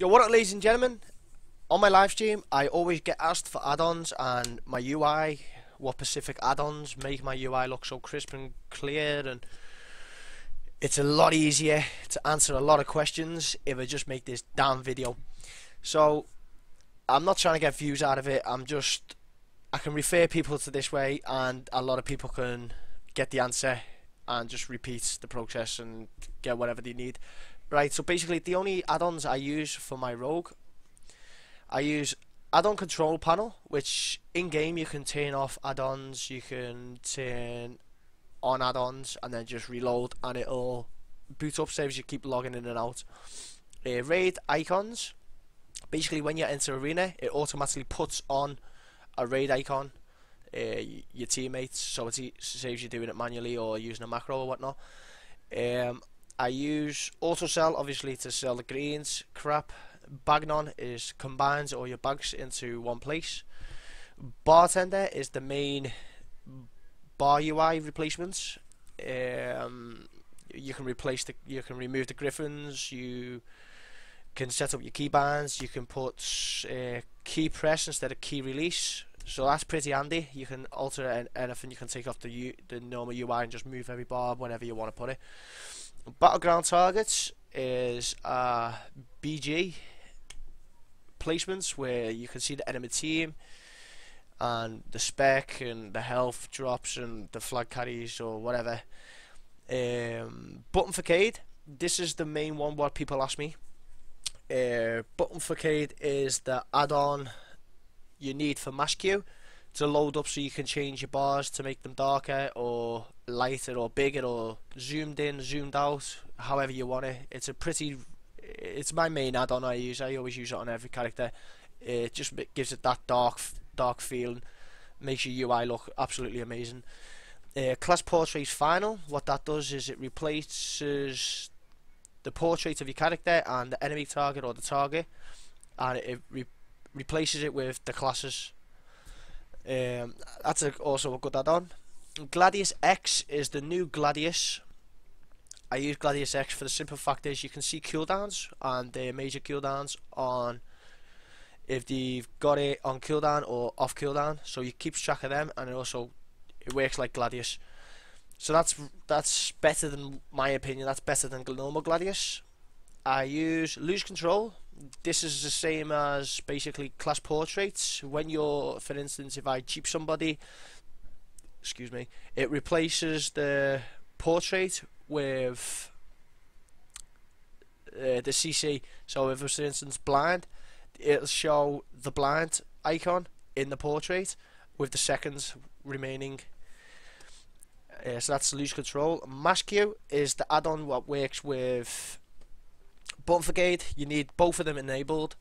Yo, what up, ladies and gentlemen? On my live stream, I always get asked for add-ons and my UI, what specific add-ons make my UI look so crisp and clear, and it's a lot easier to answer a lot of questions if I just make this damn video. So, I'm not trying to get views out of it, I can refer people to this way and a lot of people can get the answer and just repeat the process and get whatever they need. Right, so basically the only add-ons I use for my rogue, I use add-on control panel, which in-game you can turn off add-ons, you can turn on add-ons and then just reload and it'll boot up, saves you keep logging in and out. Raid icons, basically when you enter arena it automatically puts on a raid icon, your teammates, so it saves you doing it manually or using a macro or whatnot. I use auto sell obviously to sell the greens crap. Bagnon is combines all your bags into one place. Bartender is the main bar UI replacements. You can remove the griffins, you can set up your keybands, you can put key press instead of key release, so that's pretty handy. You can alter anything, you can take off the normal UI and just move every bar whenever you want to put it. Battleground targets is BG placements where you can see the enemy team and the spec and the health drops and the flag carries or whatever. Button facade, this is the main one what people ask me. Button facade is the add-on you need for mash queue to load up so you can change your bars to make them darker or lighter or bigger or zoomed in, zoomed out, however you want it. It's my main add-on I always use it on every character. It just gives it that dark feeling, makes your UI look absolutely amazing. Class portrait final, what that does is it replaces the portrait of your character and the enemy target or the target, and it replaces it with the classes. That's also a good add-on. Gladius X is the new Gladius. I use Gladius X for the simple fact is you can see cooldowns and their major cooldowns on if they've got it on cooldown or off cooldown, so you keep track of them, and it works like Gladius. So that's better than, my opinion, that's better than normal Gladius. I use lose control. This is the same as basically class portraits. When you're, for instance, if I cheap somebody, excuse me, it replaces the portrait with the CC. So if it's, for instance, blind, it'll show the blind icon in the portrait with the seconds remaining. So that's lose control. Mash queue is the add-on what works with button facade. You need both of them enabled,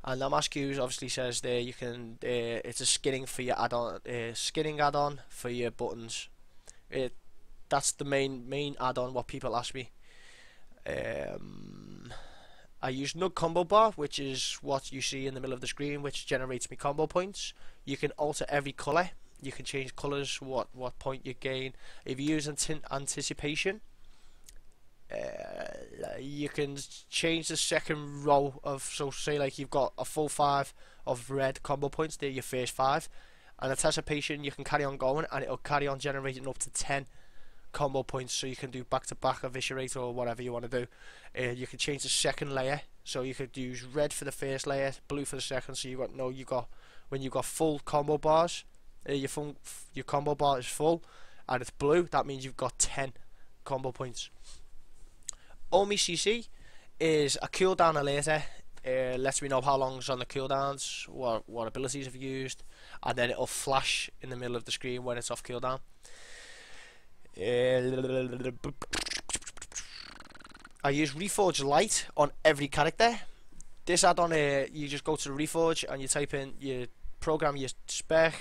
and the mash queue obviously says there you can. It's a skinning for your add-on, skinning add-on for your buttons. That's the main add-on what people ask me. I use Nug combo bar, which is what you see in the middle of the screen, which generates me combo points. You can alter every colour. You can change colours, what point you gain. If you use anticipation, you can change the second row of, so say like you've got a full 5 of red combo points, they're your first 5, and anticipation you can carry on going and it'll carry on generating up to 10 combo points, so you can do back to back eviscerate or whatever you want to do. You can change the second layer, so you could use red for the first layer, blue for the second, so when you got full combo bars, your combo bar is full and it's blue, that means you've got 10 combo points. Omi CC is a cooldown alerter. Lets me know how long's on the cooldowns, what abilities have used, and then it'll flash in the middle of the screen when it's off cooldown. I use Reforge Lite on every character. This add-on, you just go to Reforge and you type in, you program your spec,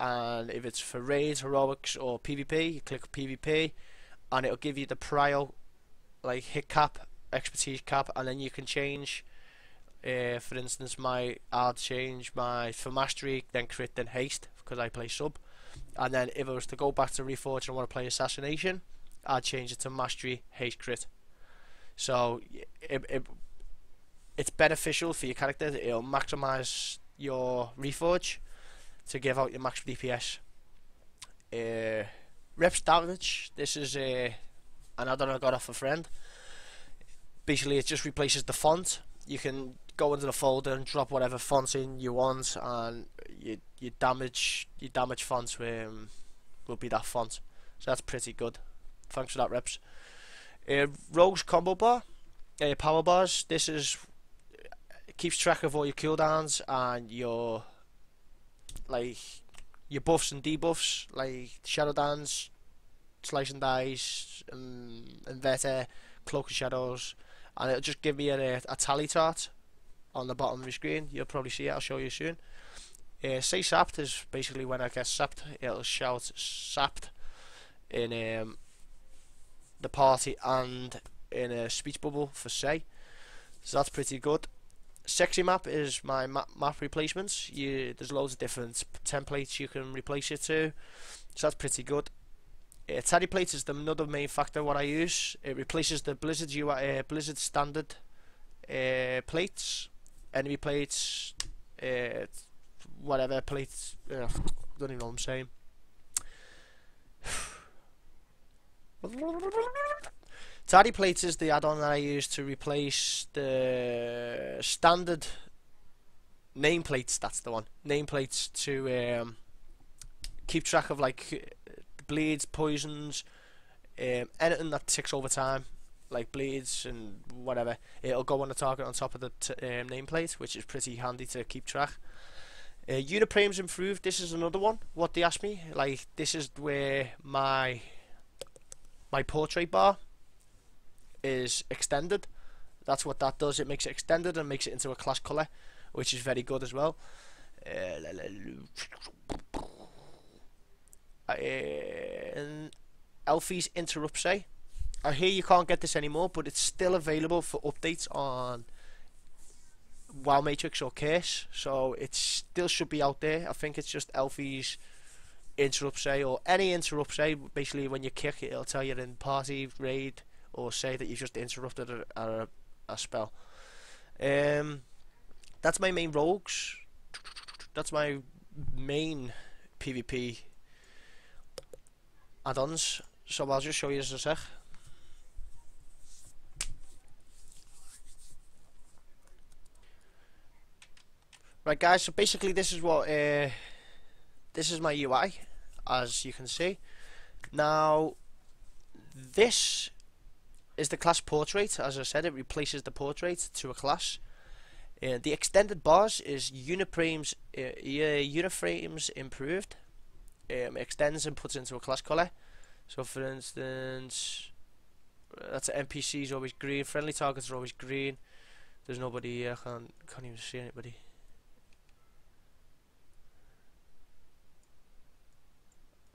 and if it's for raids, heroics or PvP, you click PvP and it'll give you the prio, like hit cap, expertise cap, and then you can change, for instance, I'll change my for mastery, then crit, then haste, because I play sub. And then if I was to go back to Reforge and I want to play assassination, I'd change it to mastery, haste, crit. So it's beneficial for your character. It'll maximize your Reforge to give out your max DPS. Reps damage. This is an add-on I got off a friend. Basically, it just replaces the font. You can go into the folder and drop whatever font in you want, and your damage fonts will be that font. So that's pretty good. Thanks for that, Reps. Rogue's combo bar, power bars. This is keeps track of all your cooldowns and your buffs and debuffs, like Shadow Dance, Slice and Dice, Inverter, Cloak of Shadows, and it'll just give me a tally chart on the bottom of my screen. You'll probably see it, I'll show you soon. Say sapped is basically when I get sapped, it'll shout sapped in the party and in a speech bubble for say. So that's pretty good. Sexy map is my map replacements. There's loads of different templates you can replace it to, so that's pretty good. Taddy plates is another main factor what I use. It replaces the Blizzard Blizzard standard plates, enemy plates, whatever plates. Don't even know what I'm saying. Taddy plates is the add-on that I use to replace the standard nameplates. That's the one. Nameplates to keep track of like bleeds, poisons, anything that ticks over time, like bleeds and whatever. It'll go on the target on top of the nameplate, which is pretty handy to keep track. Uniprame's improved. This is another one. What they asked me, like this is where my portrait bar is extended. That's what that does. It makes it extended and makes it into a class color, which is very good as well. Elfie's interrupt say. I hear you can't get this anymore, but it's still available for updates on WoW Matrix or Case, so it still should be out there. I think it's just Elfie's interrupt say, or any interrupt say. Basically, when you kick it, it'll tell you in party, raid, or say that you've just interrupted a spell. That's my main rogues. That's my main PvP add-ons. So I'll just show you this a sec. Right, guys. So basically, this is what this is my UI, as you can see. Now, this is the class portrait. As I said, it replaces the portrait to a class. The extended bars is uniframes improved. Extends and puts into a class color. So for instance, that's NPCs always green. Friendly targets are always green. There's nobody here. Can't even see anybody.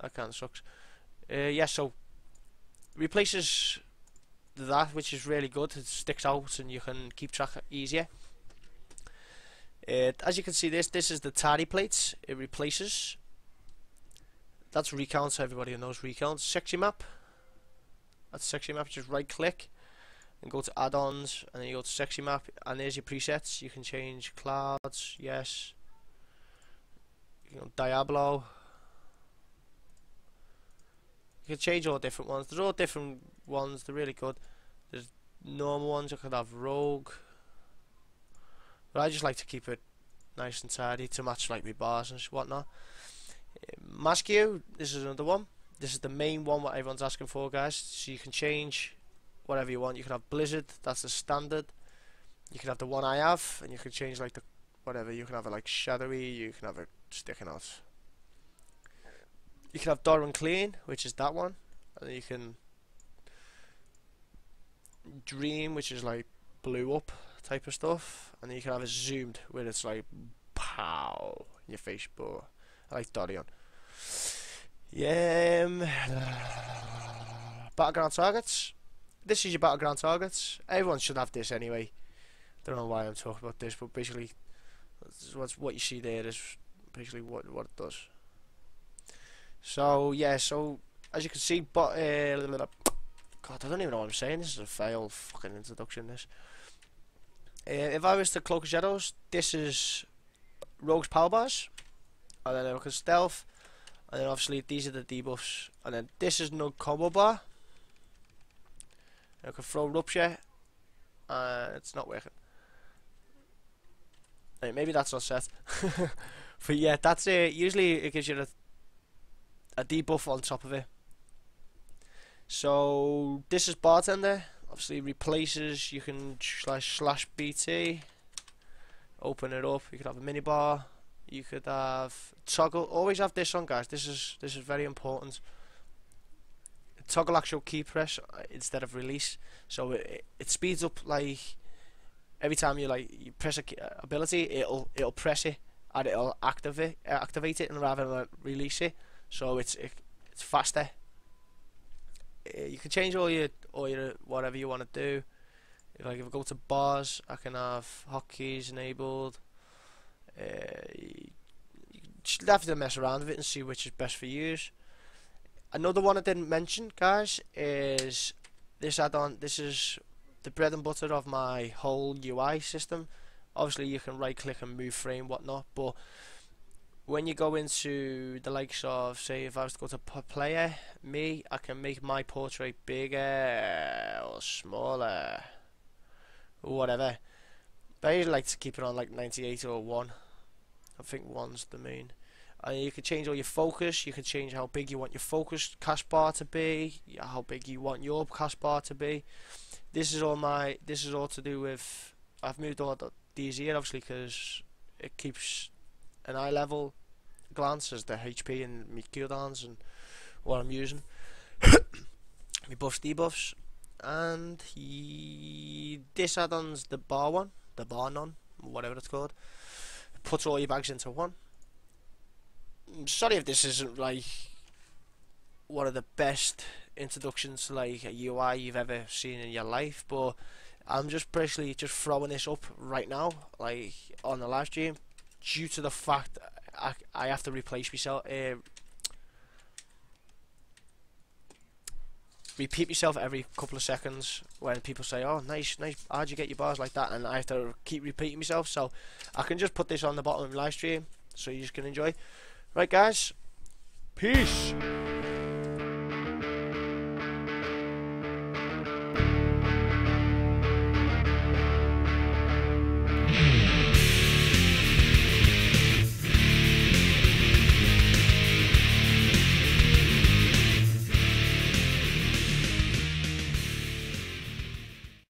That kind of sucks. Yeah, so replaces that, which is really good. It sticks out and you can keep track easier. As you can see, this is the tardy plates. It replaces. That's recounts. Everybody who knows recounts. Sexy map. That's sexy map. Just right click and go to add-ons, and then you go to sexy map, and there's your presets. You can change clouds. Yes. You know, Diablo. You can change all different ones. They're all different ones. They're really good. There's normal ones. You could have rogue, but I just like to keep it nice and tidy to match like my bars and whatnot. Mask you. This is another one. This is the main one what everyone's asking for, guys. So you can change whatever you want. You can have Blizzard. That's the standard. You can have the one I have, and you can change like the whatever. You can have it like shadowy. You can have it sticking out. You can have Dor and Clean, which is that one, and then you can Dream, which is like blew up type of stuff, and then you can have it zoomed, where it's like pow in your face. But I like Dorian. Yeah. Battleground targets. This is your battleground targets. Everyone should have this anyway. Don't know why I'm talking about this, but basically, what you see there is basically what it does. So yeah, so as you can see, God, I don't even know what I'm saying. This is a failed fucking introduction. This. If I was to Cloak of Shadows, this is Rogue's power bars, and then I look at stealth, and then obviously these are the debuffs, and then this is no combo bar. I can throw rupture, and it's not working. Right, maybe that's not set. But yeah, that's it. Usually it gives you a debuff on top of it. So this is bartender. Obviously replaces. You can slash BT. Open it up. You could have a mini bar. You could have toggle. Always have this on, guys. This is very important. Toggle actual key press instead of release. So it speeds up, like every time you press a ability, it'll press it and it'll activate it, and rather than release it. So it's faster. You can change all your whatever you want to do. If I go to bars, I can have hotkeys enabled. You just have to mess around with it and see which is best for you. Another one I didn't mention, guys, is this add-on. This is the bread and butter of my whole UI system. Obviously you can right click and move frame, whatnot, but when you go into the likes of, say, if I was to go to player, I can make my portrait bigger or smaller, or whatever. But I usually like to keep it on like 98 or 1. I think 1's the main. And you can change all your focus. You can change how big you want your focus cast bar to be, how big you want your cast bar to be. This is all to do with. I've moved all these here, obviously, because it keeps an eye level glance as the HP and my cooldowns and what I'm using. My buffs, debuffs, and this add-on's the bar one, the bar none, whatever it's called. It puts all your bags into one. I'm sorry if this isn't like one of the best introductions to like a UI you've ever seen in your life, but I'm just basically just throwing this up right now, like on the live stream, due to the fact I have to replace myself, repeat myself every couple of seconds when people say, "Oh, nice, how'd you get your bars like that?" and I have to keep repeating myself, so I can just put this on the bottom of the live stream so you just can enjoy. Right, guys, peace.